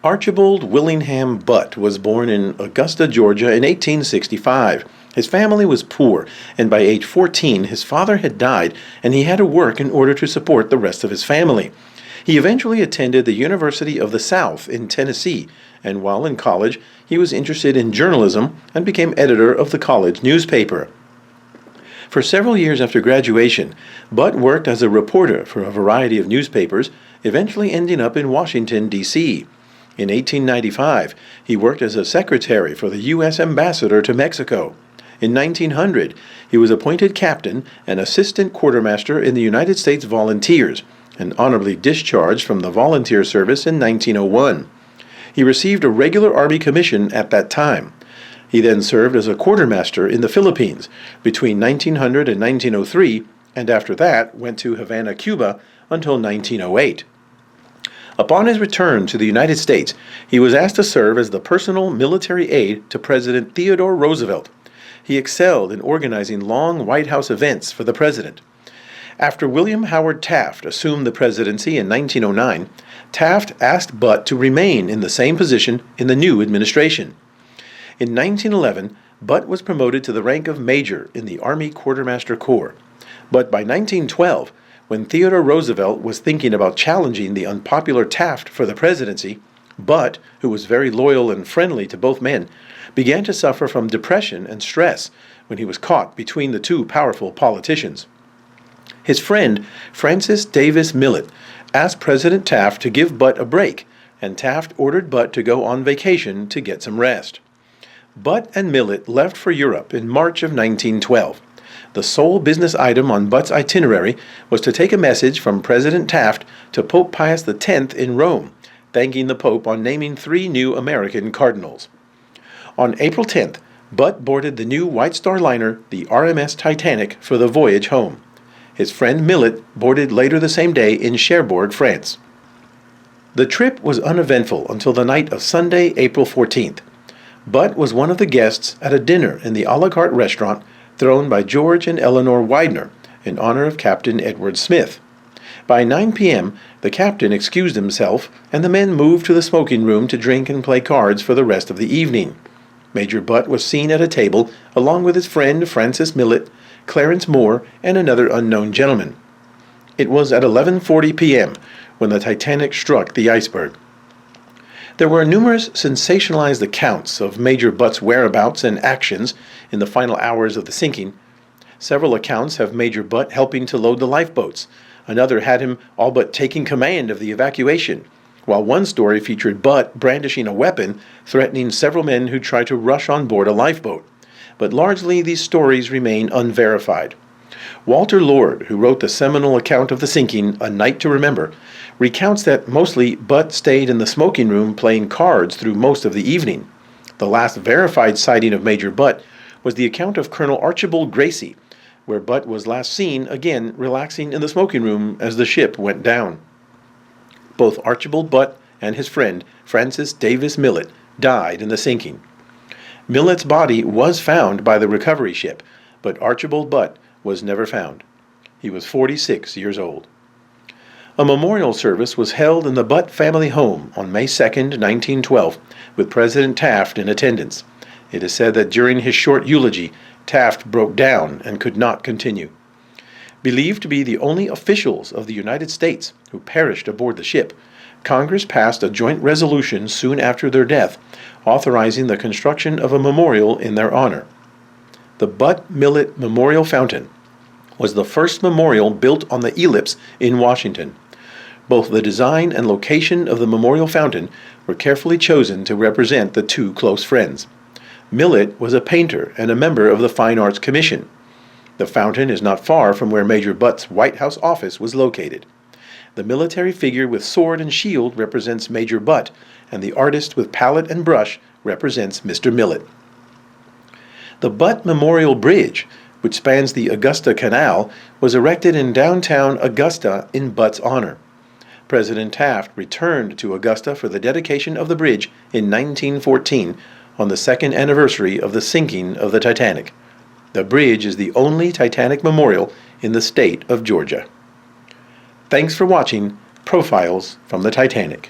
Archibald Willingham Butt was born in Augusta, Georgia in 1865. His family was poor, and by age 14 his father had died and he had to work in order to support the rest of his family. He eventually attended the University of the South in Tennessee, and while in college he was interested in journalism and became editor of the college newspaper. For several years after graduation, Butt worked as a reporter for a variety of newspapers, eventually ending up in Washington, D.C. In 1895, he worked as a secretary for the U.S. ambassador to Mexico. In 1900, he was appointed captain and assistant quartermaster in the United States Volunteers, and honorably discharged from the volunteer service in 1901. He received a regular Army commission at that time. He then served as a quartermaster in the Philippines between 1900 and 1903, and after that went to Havana, Cuba until 1908. Upon his return to the United States, he was asked to serve as the personal military aide to President Theodore Roosevelt. He excelled in organizing long White House events for the president. After William Howard Taft assumed the presidency in 1909, Taft asked Butt to remain in the same position in the new administration. In 1911, Butt was promoted to the rank of major in the Army Quartermaster Corps. But by 1912, when Theodore Roosevelt was thinking about challenging the unpopular Taft for the presidency, Butt, who was very loyal and friendly to both men, began to suffer from depression and stress when he was caught between the two powerful politicians. His friend, Francis Davis Millet, asked President Taft to give Butt a break, and Taft ordered Butt to go on vacation to get some rest. Butt and Millet left for Europe in March of 1912. The sole business item on Butt's itinerary was to take a message from President Taft to Pope Pius X in Rome, thanking the Pope on naming 3 new American cardinals. On April 10th, Butt boarded the new White Star liner, the RMS Titanic, for the voyage home. His friend Millet boarded later the same day in Cherbourg, France. The trip was uneventful until the night of Sunday, April 14th. Butt was one of the guests at a dinner in the a la carte restaurant thrown by George and Eleanor Widener in honor of Captain Edward Smith. By 9 p.m., the captain excused himself, and the men moved to the smoking room to drink and play cards for the rest of the evening. Major Butt was seen at a table along with his friend Francis Millet, Clarence Moore, and another unknown gentleman. It was at 11:40 p.m. when the Titanic struck the iceberg. There were numerous sensationalized accounts of Major Butt's whereabouts and actions in the final hours of the sinking. Several accounts have Major Butt helping to load the lifeboats. Another had him all but taking command of the evacuation, while one story featured Butt brandishing a weapon, threatening several men who tried to rush on board a lifeboat. But largely these stories remain unverified. Walter Lord, who wrote the seminal account of the sinking, A Night to Remember, recounts that mostly Butt stayed in the smoking room playing cards through most of the evening. The last verified sighting of Major Butt was the account of Colonel Archibald Gracie, where Butt was last seen again relaxing in the smoking room as the ship went down. Both Archibald Butt and his friend Francis Davis Millet died in the sinking. Millet's body was found by the recovery ship, but Archibald Butt was never found. He was 46 years old. A memorial service was held in the Butt family home on May 2, 1912, with President Taft in attendance. It is said that during his short eulogy, Taft broke down and could not continue. Believed to be the only officials of the United States who perished aboard the ship, Congress passed a joint resolution soon after their death, authorizing the construction of a memorial in their honor. The Butt Millet Memorial Fountain was the first memorial built on the ellipse in Washington. Both the design and location of the memorial fountain were carefully chosen to represent the two close friends. Millet was a painter and a member of the Fine Arts Commission. The fountain is not far from where Major Butt's White House office was located. The military figure with sword and shield represents Major Butt, and the artist with palette and brush represents Mr. Millet. The Butt Memorial Bridge, which spans the Augusta Canal, was erected in downtown Augusta in Butt's honor. President Taft returned to Augusta for the dedication of the bridge in 1914 on the second anniversary of the sinking of the Titanic. The bridge is the only Titanic memorial in the state of Georgia. Thanks for watching Profiles from the Titanic.